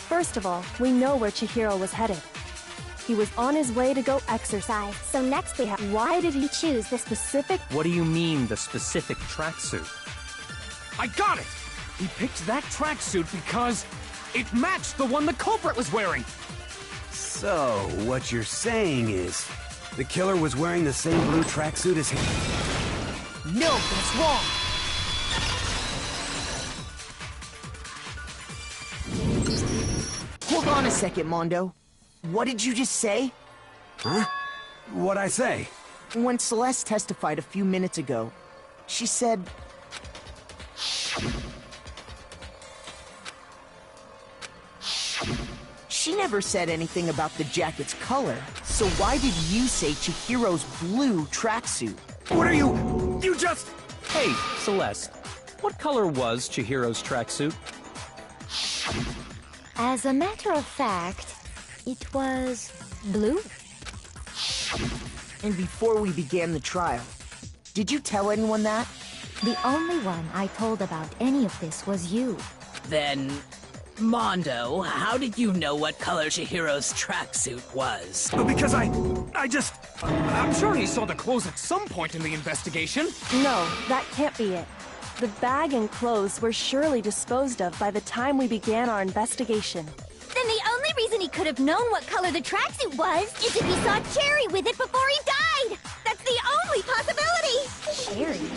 First of all, we know where Chihiro was headed. He was on his way to go exercise. So next we have... Why did he choose the specific... What do you mean, the specific tracksuit? I got it! He picked that tracksuit because it matched the one the culprit was wearing! So, what you're saying is, the killer was wearing the same blue tracksuit as him? No, that's wrong! Hold on a second, Mondo. What did you just say? Huh? What'd I say? When Celeste testified a few minutes ago, she said... She never said anything about the jacket's color, so why did you say Chihiro's blue tracksuit? What are you... You just... Hey, Celeste, what color was Chihiro's tracksuit? As a matter of fact, it was blue. And before we began the trial, did you tell anyone that? The only one I told about any of this was you. Then, Mondo, how did you know what color Chihiro's tracksuit was? Because I'm sure he saw the clothes at some point in the investigation. No, that can't be it. The bag and clothes were surely disposed of by the time we began our investigation. Then the only reason he could have known what color the tracksuit was is if he saw Cherry with it before he died! That's the only possibility! Cherry?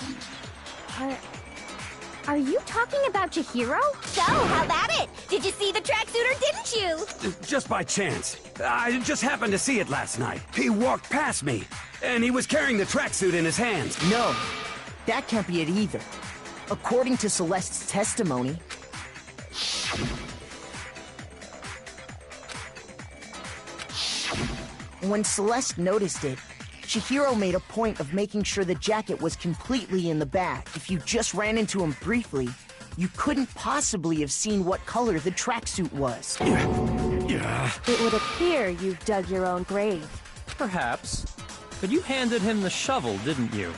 Are you talking about Chihiro? So, how about it? Did you see the tracksuit or didn't you? Just by chance. I just happened to see it last night. He walked past me, and he was carrying the tracksuit in his hands. No, that can't be it either. According to Celeste's testimony... When Celeste noticed it, Chihiro made a point of making sure the jacket was completely in the bag. If you just ran into him briefly, you couldn't possibly have seen what color the tracksuit was. Yeah. It would appear you've dug your own grave. Perhaps. But you handed him the shovel, didn't you?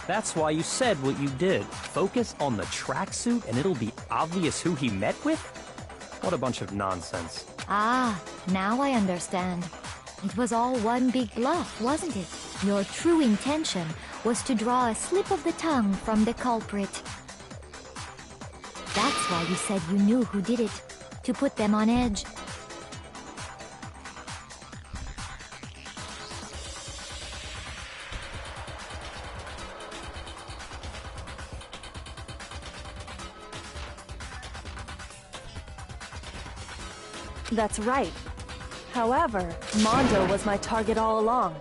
That's why you said what you did. Focus on the tracksuit and it'll be obvious who he met with? What a bunch of nonsense. Ah, now I understand. It was all one big bluff, wasn't it? Your true intention was to draw a slip of the tongue from the culprit. That's why you said you knew who did it, to put them on edge. That's right. However, Mondo was my target all along.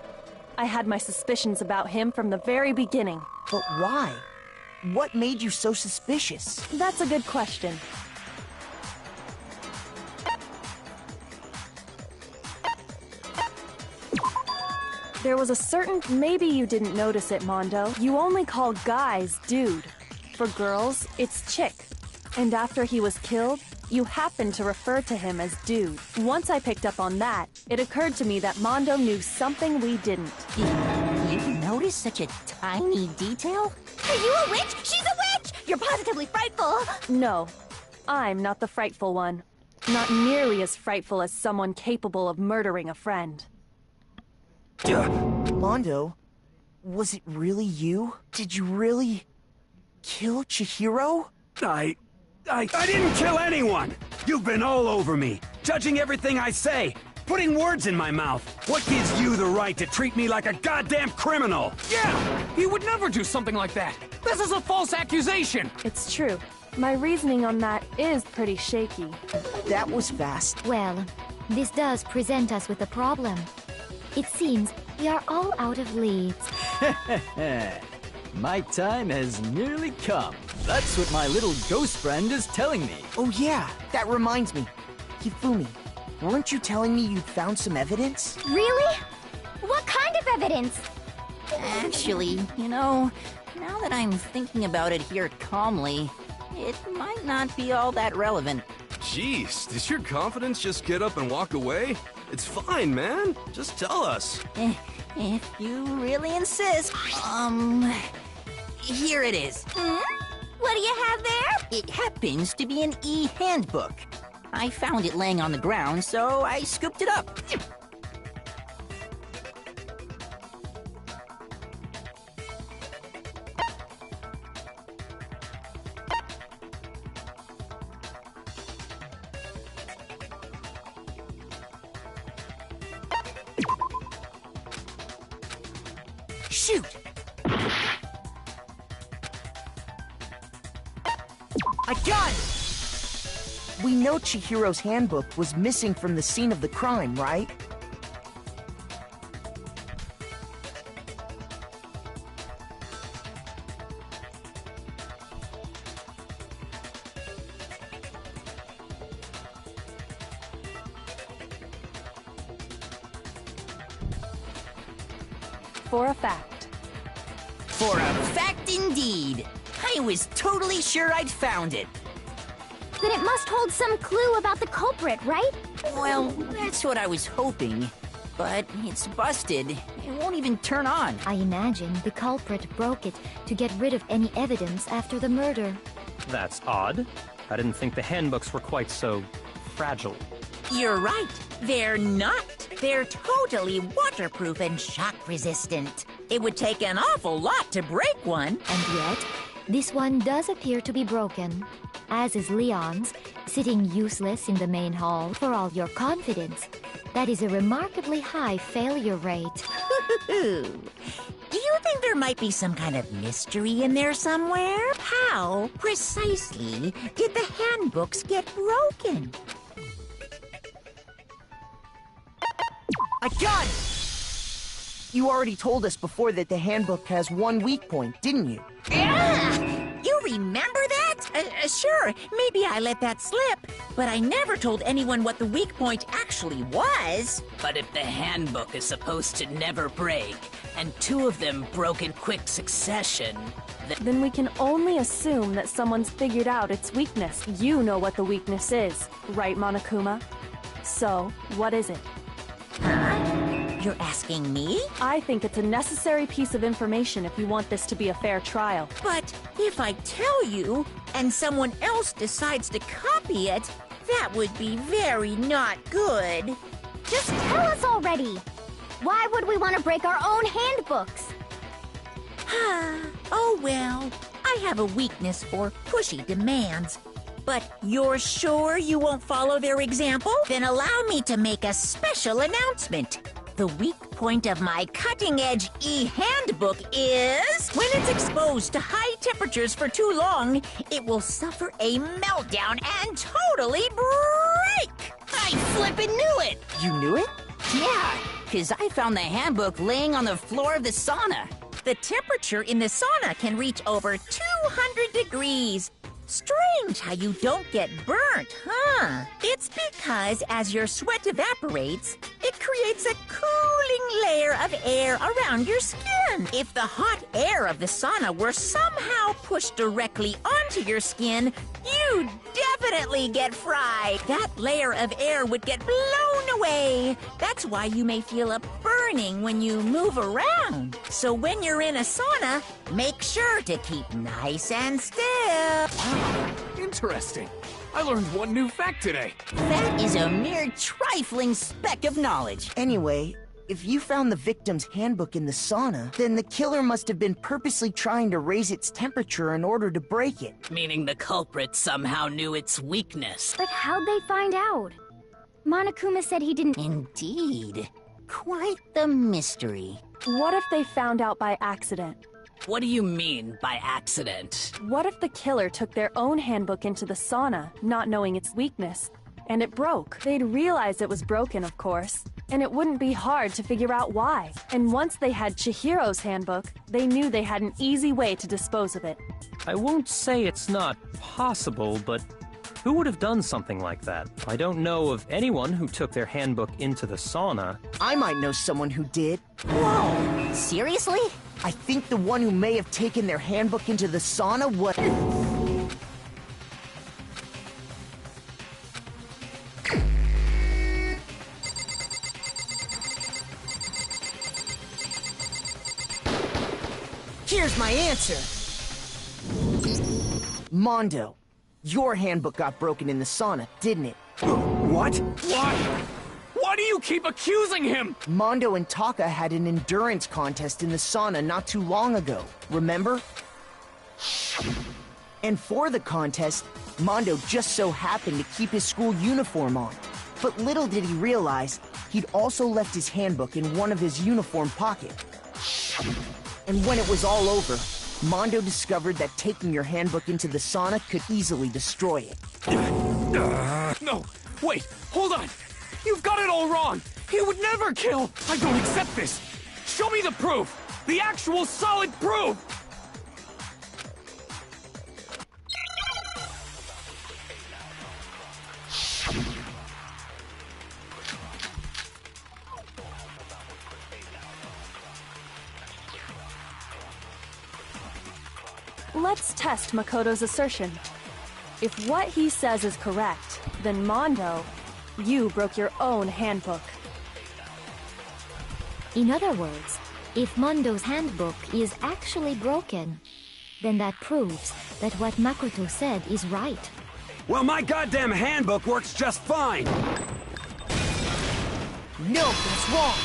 I had my suspicions about him from the very beginning. But why? What made you so suspicious? That's a good question. There was a certain... Maybe you didn't notice it, Mondo. You only call guys dude. For girls, it's chick. And after he was killed, you happened to refer to him as dude. Once I picked up on that, it occurred to me that Mondo knew something we didn't. You noticed such a tiny detail? Are you a witch? She's a witch! You're positively frightful! No, I'm not the frightful one. Not nearly as frightful as someone capable of murdering a friend. Mondo, was it really you? Did you really... kill Chihiro? I didn't kill anyone! You've been all over me, judging everything I say, putting words in my mouth. What gives you the right to treat me like a goddamn criminal? Yeah! He would never do something like that! This is a false accusation! It's true. My reasoning on that is pretty shaky. That was fast. Well, this does present us with a problem. It seems we are all out of leads. My time has nearly come. That's what my little ghost friend is telling me. Oh yeah, that reminds me. Hifumi, weren't you telling me you'd found some evidence? Really? What kind of evidence? Actually, you know, now that I'm thinking about it here calmly, it might not be all that relevant. Jeez, does your confidence just get up and walk away? It's fine, man. Just tell us. If you really insist. Here it is. What do you have there? It happens to be an e-handbook. I found it laying on the ground, so I scooped it up. Shoot! I got it! We know Chihiro's handbook was missing from the scene of the crime, right? For a fact. For a fact indeed. I was totally sure I'd found it. Then it must hold some clue about the culprit, right? Well, that's what I was hoping. But it's busted. It won't even turn on. I imagine the culprit broke it to get rid of any evidence after the murder. That's odd. I didn't think the handbooks were quite so fragile. You're right. They're not. They're totally waterproof and shock resistant. It would take an awful lot to break one. And yet, this one does appear to be broken, as is Leon's, sitting useless in the main hall. For all your confidence, that is a remarkably high failure rate. Do you think there might be some kind of mystery in there somewhere? How precisely did the handbooks get broken? I got it! You already told us before that the handbook has one weak point, didn't you? You remember that? Sure, maybe I let that slip. But I never told anyone what the weak point actually was. But if the handbook is supposed to never break, and two of them broke in quick succession, Then we can only assume that someone's figured out its weakness. You know what the weakness is, right, Monokuma? So, what is it? You're asking me? I think it's a necessary piece of information if you want this to be a fair trial. But if I tell you, and someone else decides to copy it, that would be very not good. Just tell us already! Why would we want to break our own handbooks? Oh well, I have a weakness for pushy demands. But you're sure you won't follow their example? Then allow me to make a special announcement. The weak point of my cutting-edge e-handbook is... when it's exposed to high temperatures for too long, it will suffer a meltdown and totally break! I flippin' knew it! You knew it? Yeah, because I found the handbook laying on the floor of the sauna. The temperature in the sauna can reach over 200 degrees. Strange how you don't get burnt, huh? It's because as your sweat evaporates, it creates a cooling layer of air around your skin. If the hot air of the sauna were somehow pushed directly onto your skin, you'd definitely get fried. That layer of air would get blown away. That's why you may feel a burning when you move around. So when you're in a sauna, make sure to keep nice and still. Interesting. I learned one new fact today. That is a mere trifling speck of knowledge. Anyway, if you found the victim's handbook in the sauna, then the killer must have been purposely trying to raise its temperature in order to break it. meaning the culprit somehow knew its weakness. But how'd they find out? Monokuma said he didn't... Indeed. Quite the mystery. What if they found out by accident? What do you mean by accident? What if the killer took their own handbook into the sauna, not knowing its weakness, and it broke? They'd realize it was broken, of course, and it wouldn't be hard to figure out why. And once they had Chihiro's handbook, they knew they had an easy way to dispose of it. I won't say it's not possible, but who would have done something like that? I don't know of anyone who took their handbook into the sauna. I might know someone who did. Whoa! Seriously? I think the one who may have taken their handbook into the sauna was... Here's my answer. Mondo, your handbook got broken in the sauna, didn't it? What? Why? Why do you keep accusing him? Mondo and Taka had an endurance contest in the sauna not too long ago, remember? And for the contest, Mondo just so happened to keep his school uniform on. But little did he realize, he'd also left his handbook in one of his uniform pockets. And when it was all over, Mondo discovered that taking your handbook into the sauna could easily destroy it. No, wait, hold on. You've got it all wrong. He would never kill. I don't accept this. Show me the proof. The actual solid proof. Let's test Makoto's assertion. If what he says is correct, then Mondo, you broke your own handbook. In other words, if Mondo's handbook is actually broken, then that proves that what Makoto said is right. Well, my goddamn handbook works just fine! No, that's wrong!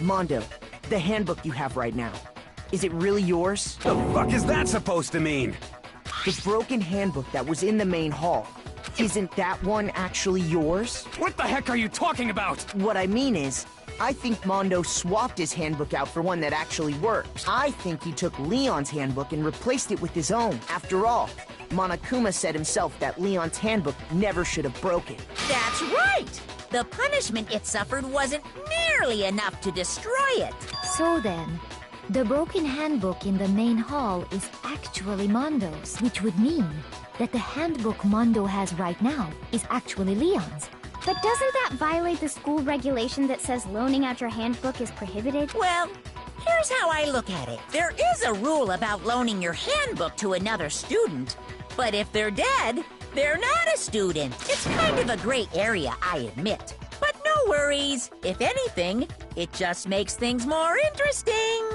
Mondo, the handbook you have right now, is it really yours? The fuck is that supposed to mean? The broken handbook that was in the main hall, isn't that one actually yours? What the heck are you talking about? What I mean is, I think Mondo swapped his handbook out for one that actually works. I think he took Leon's handbook and replaced it with his own. After all, Monokuma said himself that Leon's handbook never should have broken. That's right! The punishment it suffered wasn't nearly enough to destroy it. So then, the broken handbook in the main hall is actually Mondo's, which would mean that the handbook Mondo has right now is actually Leon's. But doesn't that violate the school regulation that says loaning out your handbook is prohibited? Well, here's how I look at it. There is a rule about loaning your handbook to another student, but if they're dead, they're not a student. It's kind of a gray area, I admit. But no worries. If anything, it just makes things more interesting.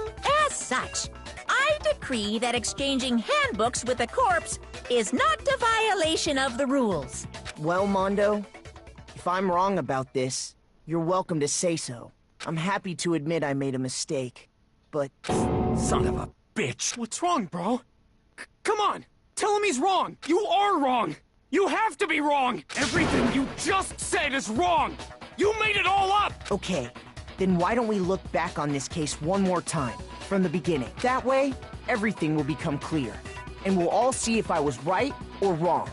As such, I decree that exchanging handbooks with a corpse is not a violation of the rules. Well, Mondo, if I'm wrong about this, you're welcome to say so. I'm happy to admit I made a mistake, but... Son of a bitch! What's wrong, bro? Come on! Tell him he's wrong! You are wrong! You have to be wrong! Everything you just said is wrong! You made it all up! Okay, then why don't we look back on this case one more time, from the beginning. That way, everything will become clear, and we'll all see if I was right or wrong.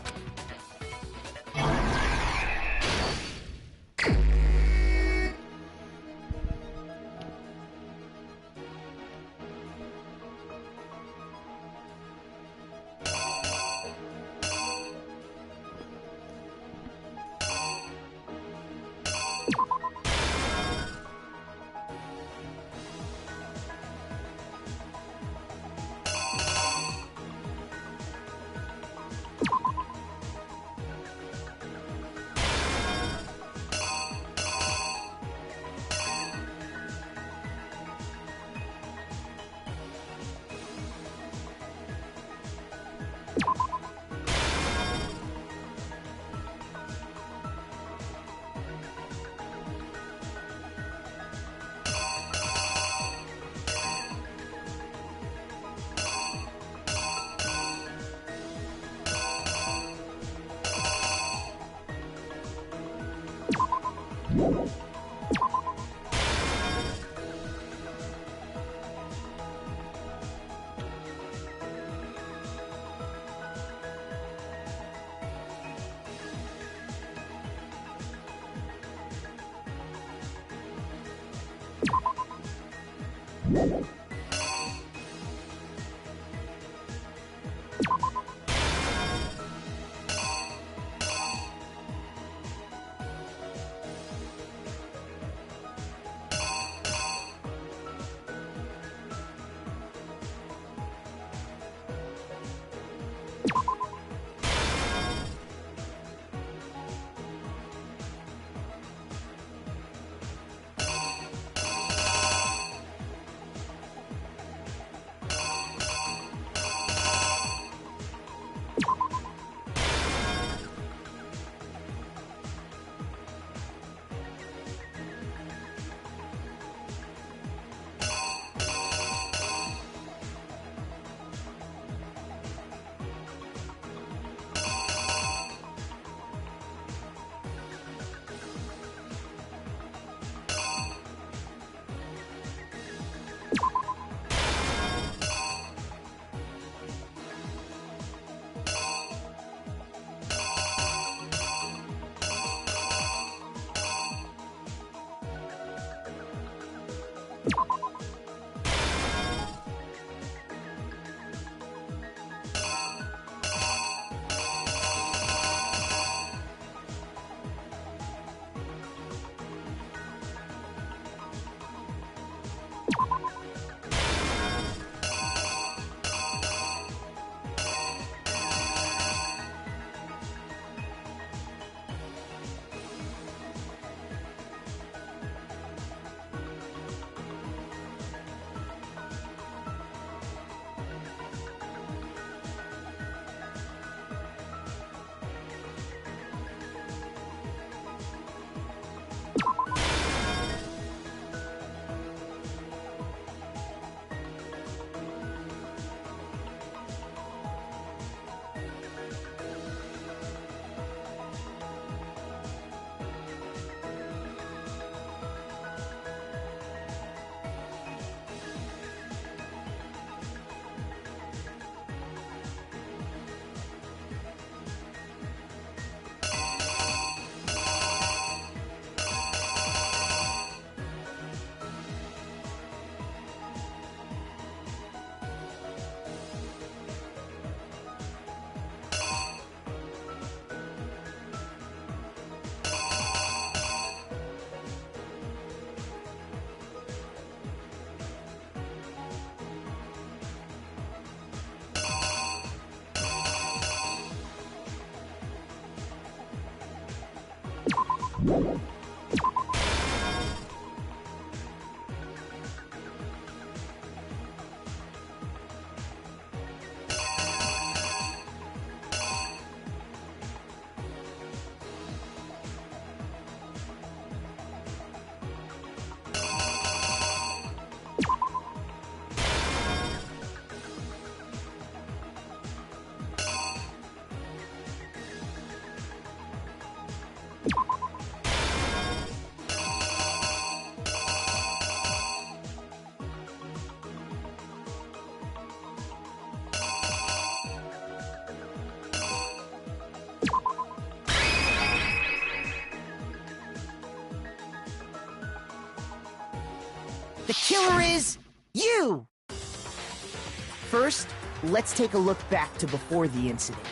The killer is you! First, let's take a look back to before the incident.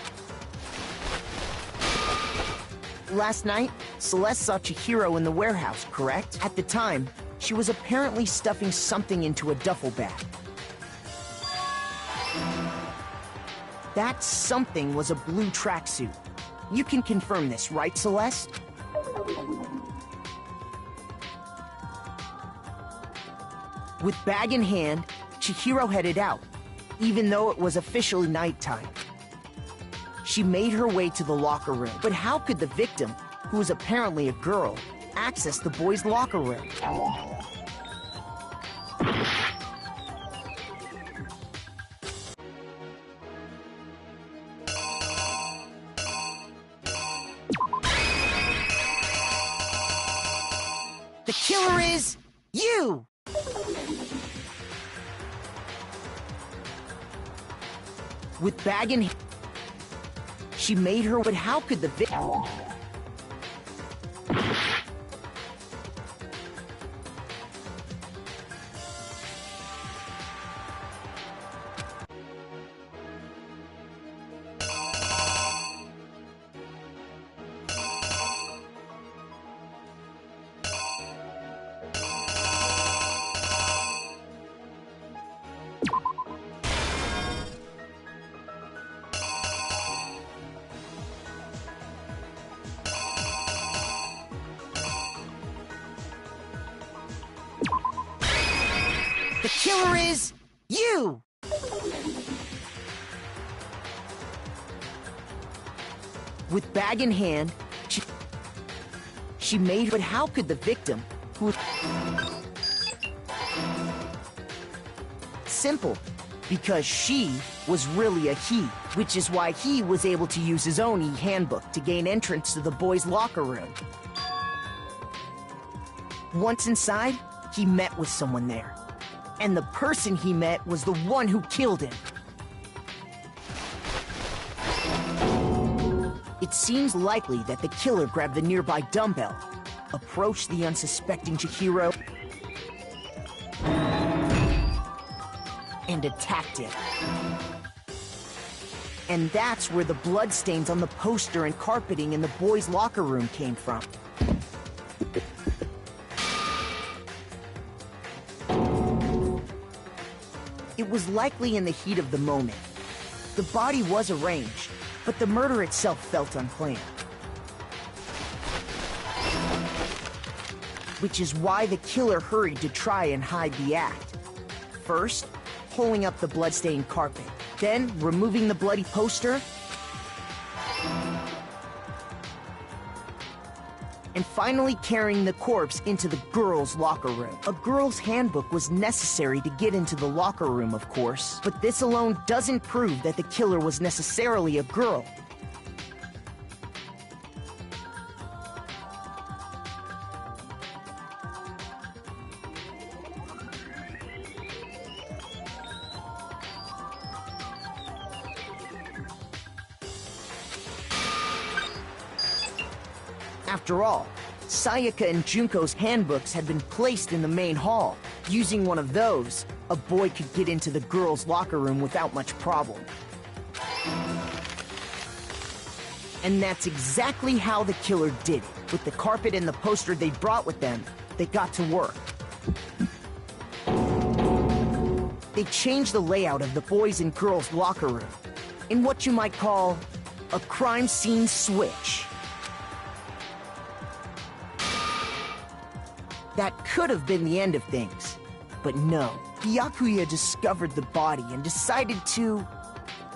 Last night, Celeste saw Chihiro in the warehouse, correct? At the time, she was apparently stuffing something into a duffel bag. That something was a blue tracksuit. You can confirm this, right, Celeste? With bag in hand, Chihiro headed out, even though it was officially nighttime. She made her way to the locker room. But how could the victim, who was apparently a girl, access the boys' locker room? The killer is you! With bag in hand, she made her. But how could the victim? The killer is you! With bag in hand, she made. But how could the victim, who... Simple. Because she was really a he, which is why he was able to use his own e-handbook to gain entrance to the boys' locker room. Once inside, he met with someone there. And the person he met was the one who killed him. It seems likely that the killer grabbed the nearby dumbbell, approached the unsuspecting Chihiro, and attacked him. And that's where the bloodstains on the poster and carpeting in the boys' locker room came from. It was likely in the heat of the moment. The body was arranged, but the murder itself felt unplanned. Which is why the killer hurried to try and hide the act. First, pulling up the bloodstained carpet, then removing the bloody poster, and finally carrying the corpse into the girls' locker room. A girl's handbook was necessary to get into the locker room, of course, but this alone doesn't prove that the killer was necessarily a girl. After all, Sayaka and Junko's handbooks had been placed in the main hall. Using one of those, a boy could get into the girls' locker room without much problem. And that's exactly how the killer did it. With the carpet and the poster they brought with them, they got to work. They changed the layout of the boys' and girls' locker room in what you might call a crime scene switch. That could have been the end of things. But no, Byakuya discovered the body and decided to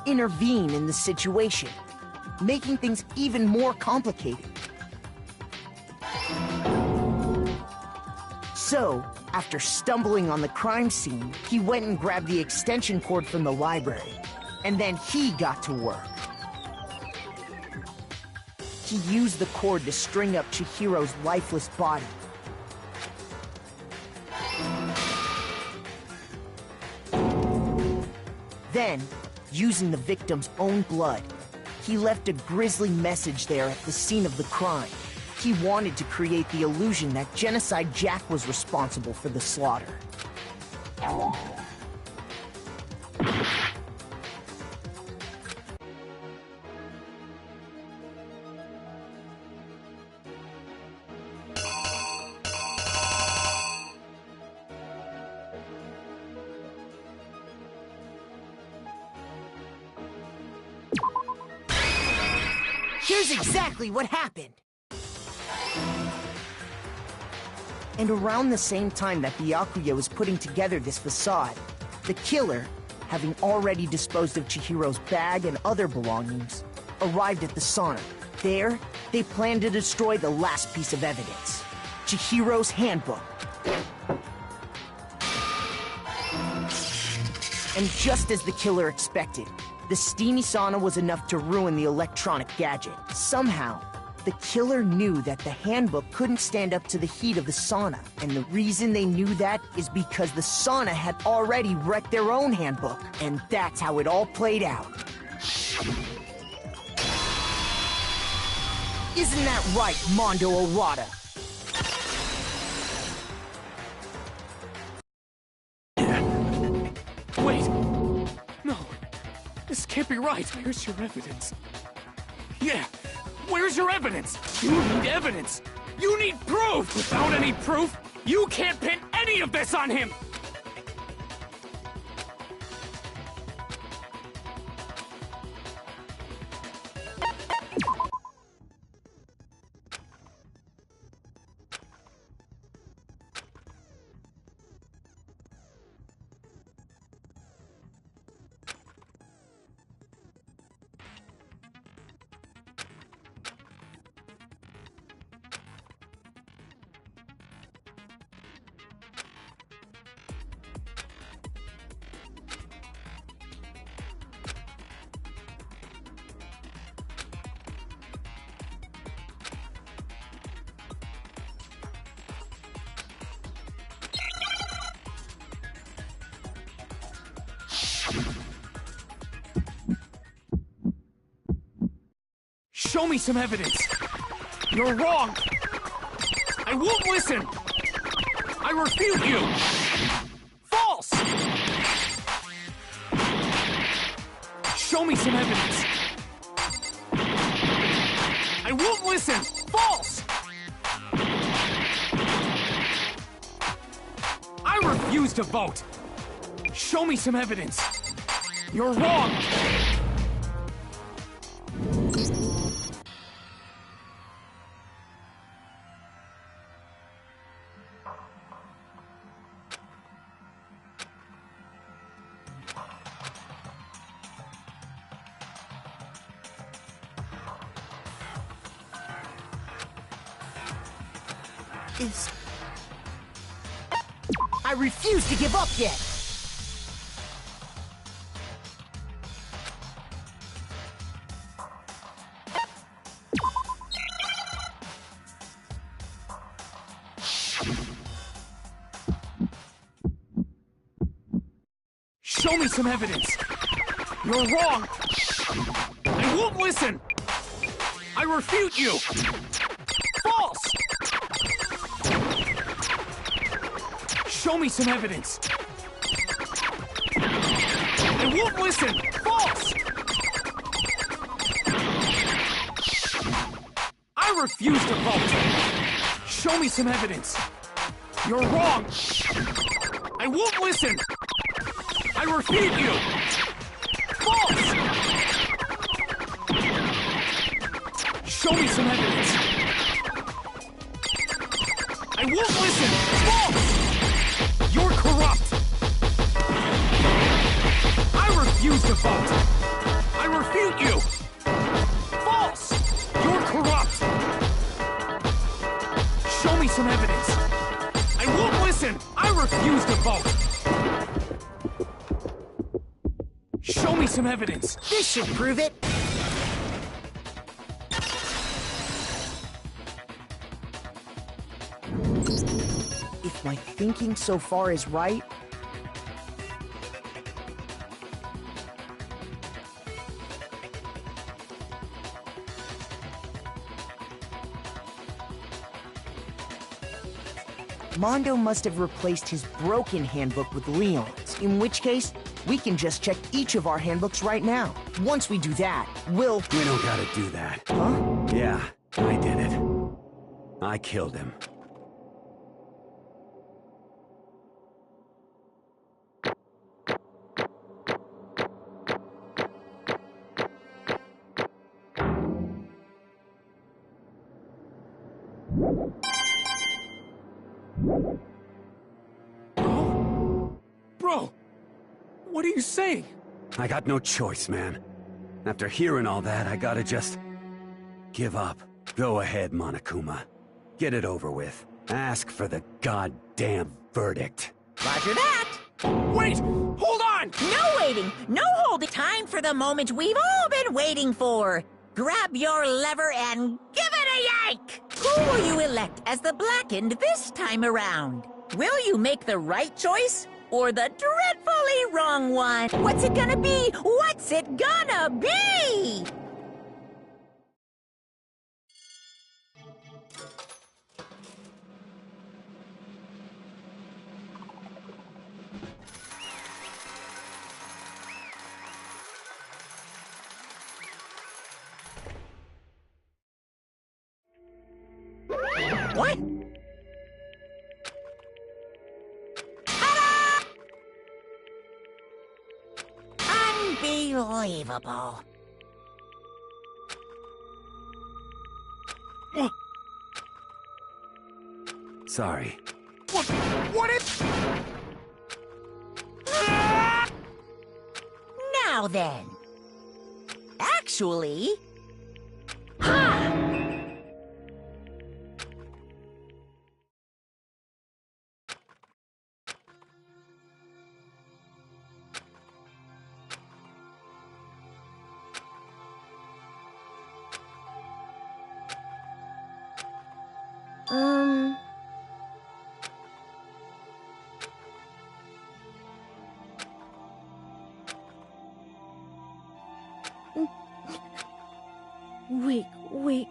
intervene in the situation, making things even more complicated. So, after stumbling on the crime scene, he went and grabbed the extension cord from the library, and then he got to work. He used the cord to string up Chihiro's lifeless body. Then, using the victim's own blood, he left a grisly message there at the scene of the crime. He wanted to create the illusion that Genocide Jack was responsible for the slaughter. Here's exactly what happened. And around the same time that Byakuya was putting together this facade, the killer, having already disposed of Chihiro's bag and other belongings, arrived at the sauna. There, they planned to destroy the last piece of evidence, Chihiro's handbook. And just as the killer expected, the steamy sauna was enough to ruin the electronic gadget. Somehow, the killer knew that the handbook couldn't stand up to the heat of the sauna. And the reason they knew that is because the sauna had already wrecked their own handbook. And that's how it all played out. Isn't that right, Mondo Arata? Wait! No! This can't be right! Where's your evidence? Yeah! Where's your evidence? You need evidence! You need proof! Without any proof, you can't pin any of this on him! Show me some evidence! You're wrong! I won't listen! I refute you! False! Show me some evidence! I won't listen! False! I refuse to vote! Show me some evidence! You're wrong! I refuse to give up yet! Show me some evidence! You're wrong! I won't listen! I refute you! False! Show me some evidence! I won't listen! False! I refuse to vote! Show me some evidence! You're wrong! I won't listen! I refute you! False! Show me some evidence! I won't listen! to vote! I refute you! False! You're corrupt! Show me some evidence! I won't listen! I refuse to vote! Show me some evidence! This should prove it. If my thinking so far is right, Mondo must have replaced his broken handbook with Leon's, in which case, we can just check each of our handbooks right now. Once we do that, we'll... We don't gotta do that. Huh? Yeah, I did it. I killed him. Bro! What are you saying? I got no choice, man. After hearing all that, I gotta just... give up. Go ahead, Monokuma. Get it over with. Ask for the goddamn verdict. Roger that! Wait! Hold on! No waiting! No holding! Time for the moment we've all been waiting for! Grab your lever and give it a yank! Who will you elect as the Blackened this time around? Will you make the right choice? Or the dreadfully wrong one? What's it gonna be? What's it gonna be? What? Unbelievable. Sorry. What if... Now then. Actually... Ha! Wait.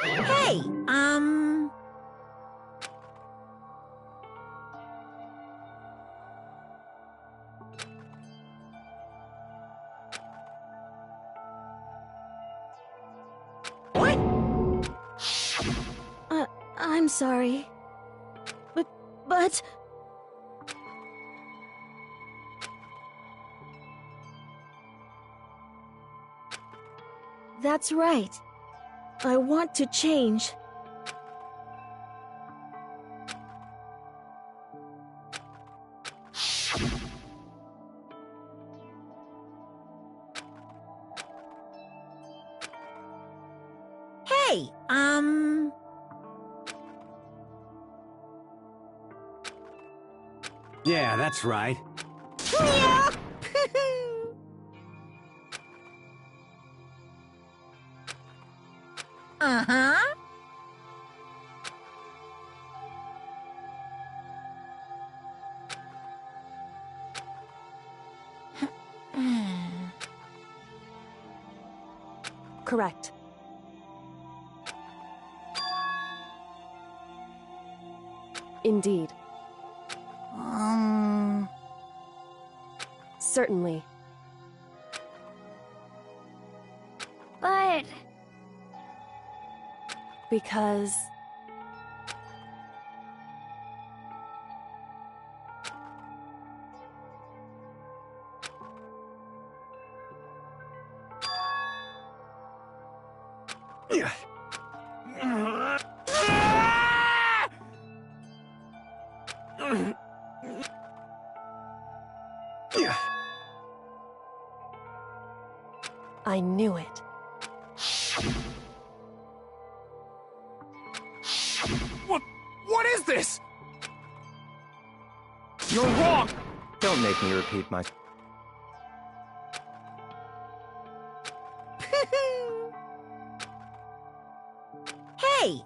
Hey, What? I'm sorry. But... That's right. I want to change. Hey, Yeah, that's right. Yeah. Uh-huh. Correct. Indeed. Certainly. But... Because... I knew it. What is this? You're wrong! Don't make me repeat my... Hey,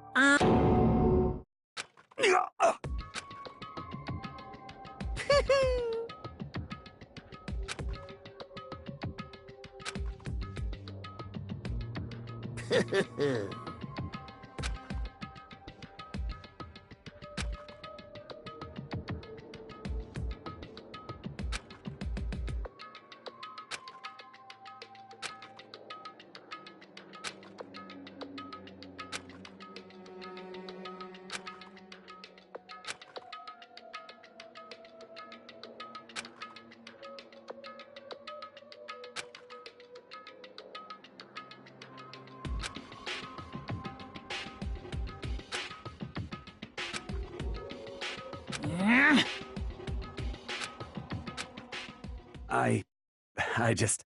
I just...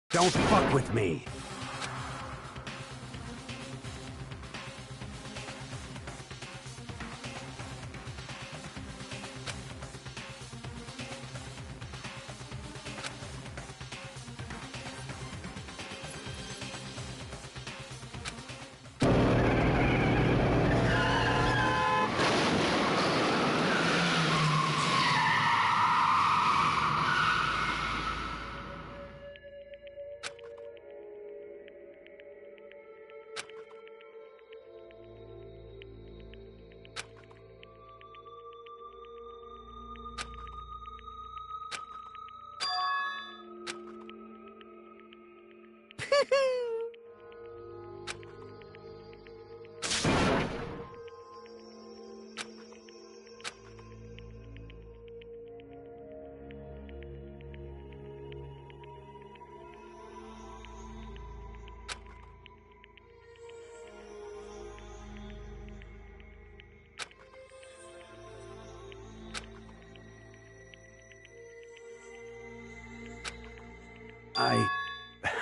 Don't fuck with me!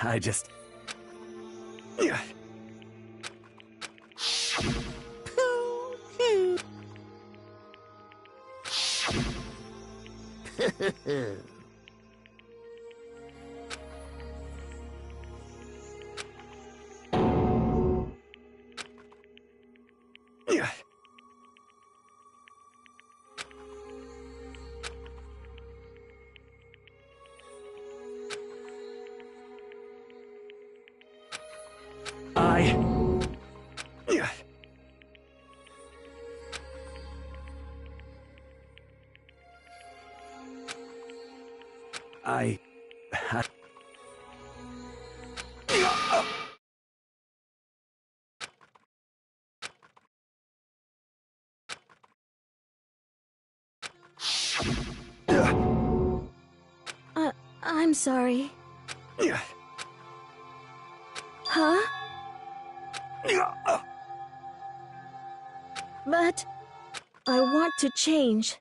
I just... I'm sorry. Huh? But I want to change.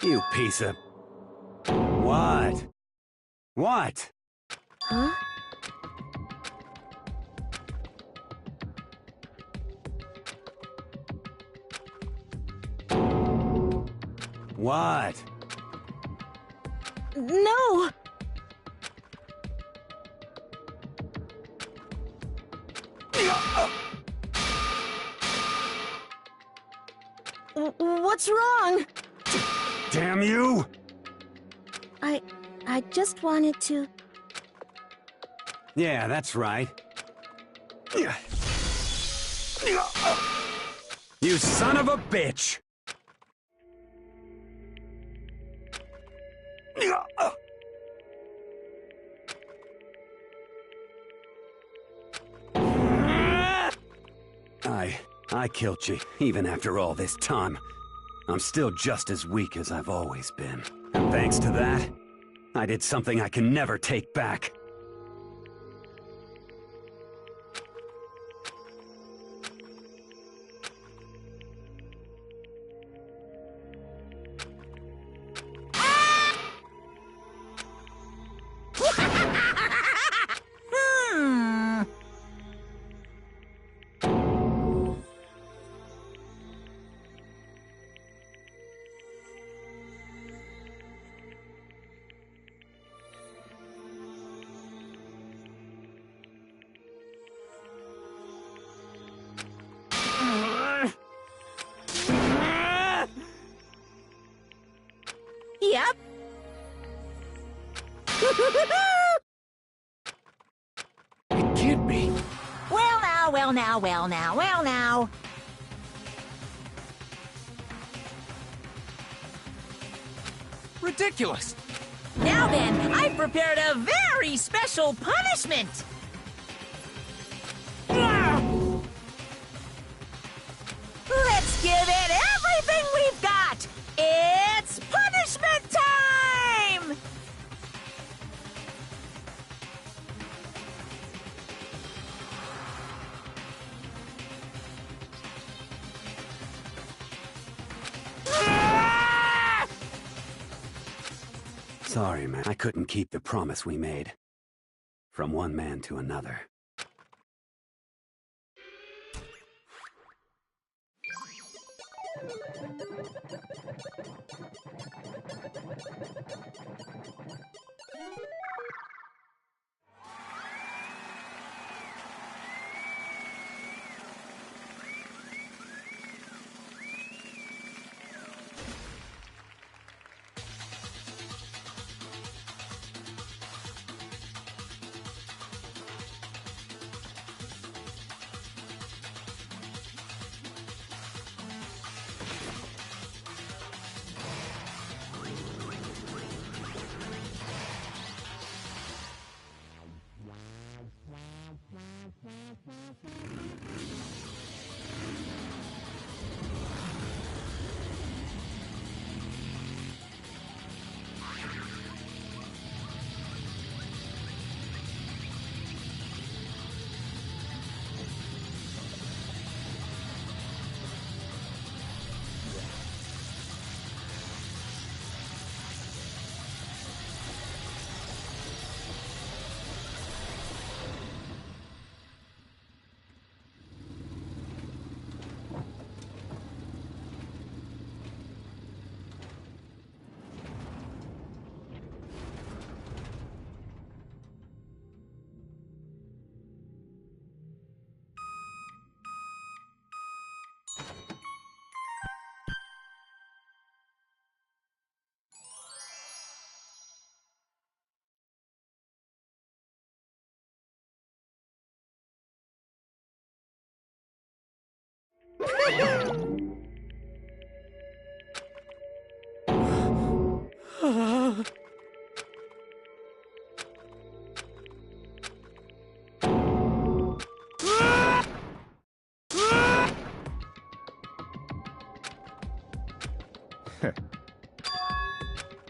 You piece of... What? What? Huh? What? No! What's wrong? Damn you! I just wanted to... Yeah, that's right. You son of a bitch! I killed you, even after all this time. I'm still just as weak as I've always been. And thanks to that, I did something I can never take back. Yep. It can't be. Well now, well now, well now, well now. Ridiculous. Now then, I've prepared a very special punishment. Let's give it everything we've got. It's punishment time! Sorry, man. I couldn't keep the promise we made. From one man to another.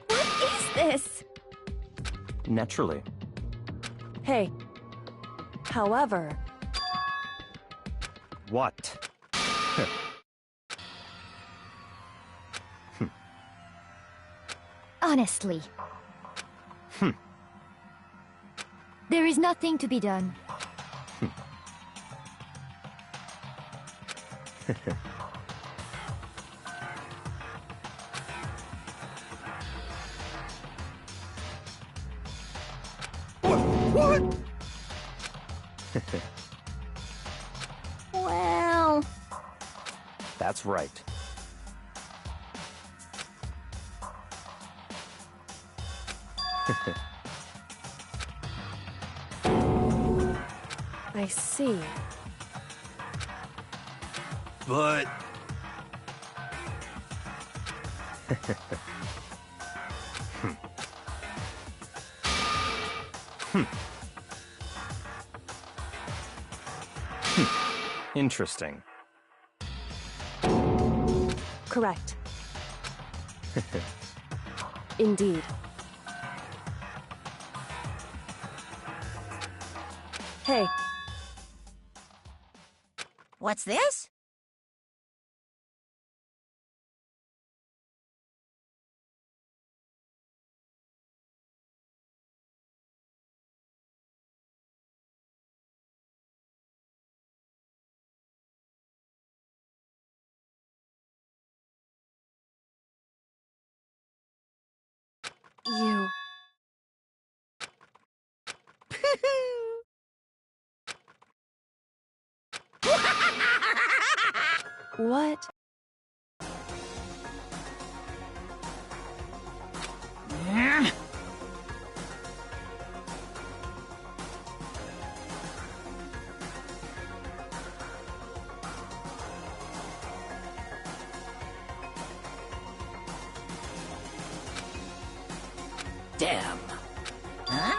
What is this? Naturally. Hey. However, What? Honestly. There is nothing to be done. What? Well... That's right. I see. But... Interesting. Correct. Indeed. Hey. What's this? You... What? Damn. Huh?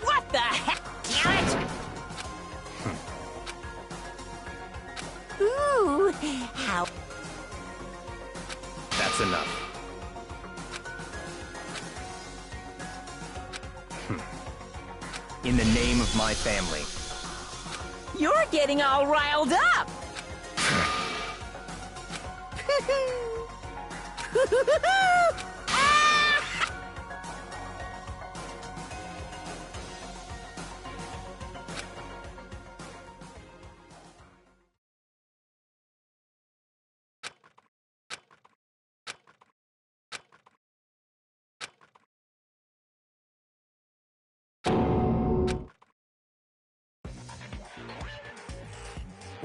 What the heck? Damn it! Ooh, how... That's enough. In the name of my family. You're getting all riled up!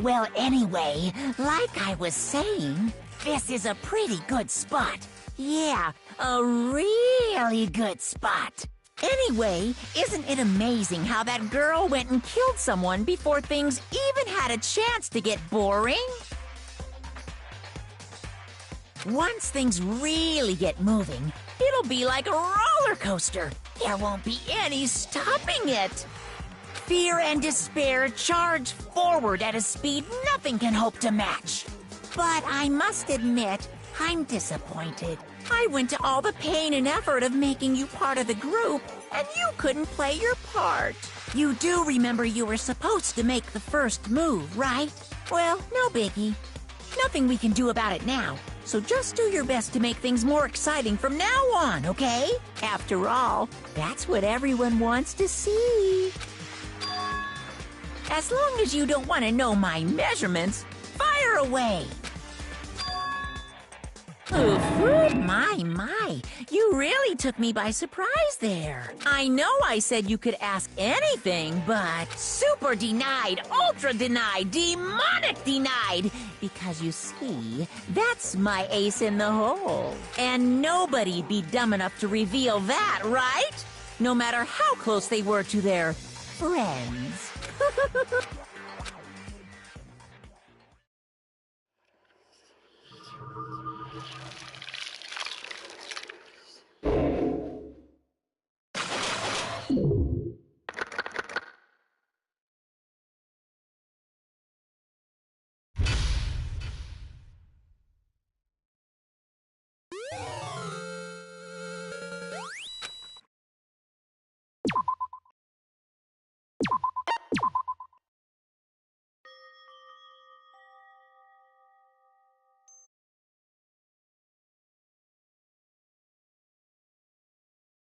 Well, anyway, like I was saying, this is a pretty good spot. Yeah, a really good spot. Anyway, isn't it amazing how that girl went and killed someone before things even had a chance to get boring? Once things really get moving, it'll be like a roller coaster. There won't be any stopping it. Fear and despair charge forward at a speed nothing can hope to match. But I must admit, I'm disappointed. I went to all the pain and effort of making you part of the group, and you couldn't play your part. You do remember you were supposed to make the first move, right? Well, no biggie. Nothing we can do about it now, so just do your best to make things more exciting from now on, okay? After all, that's what everyone wants to see. As long as you don't want to know my measurements, fire away! Oof, my, you really took me by surprise there. I know I said you could ask anything, but super denied, ultra denied, demonic denied. Because you see, that's my ace in the hole. And nobody'd be dumb enough to reveal that, right? No matter how close they were to their friends.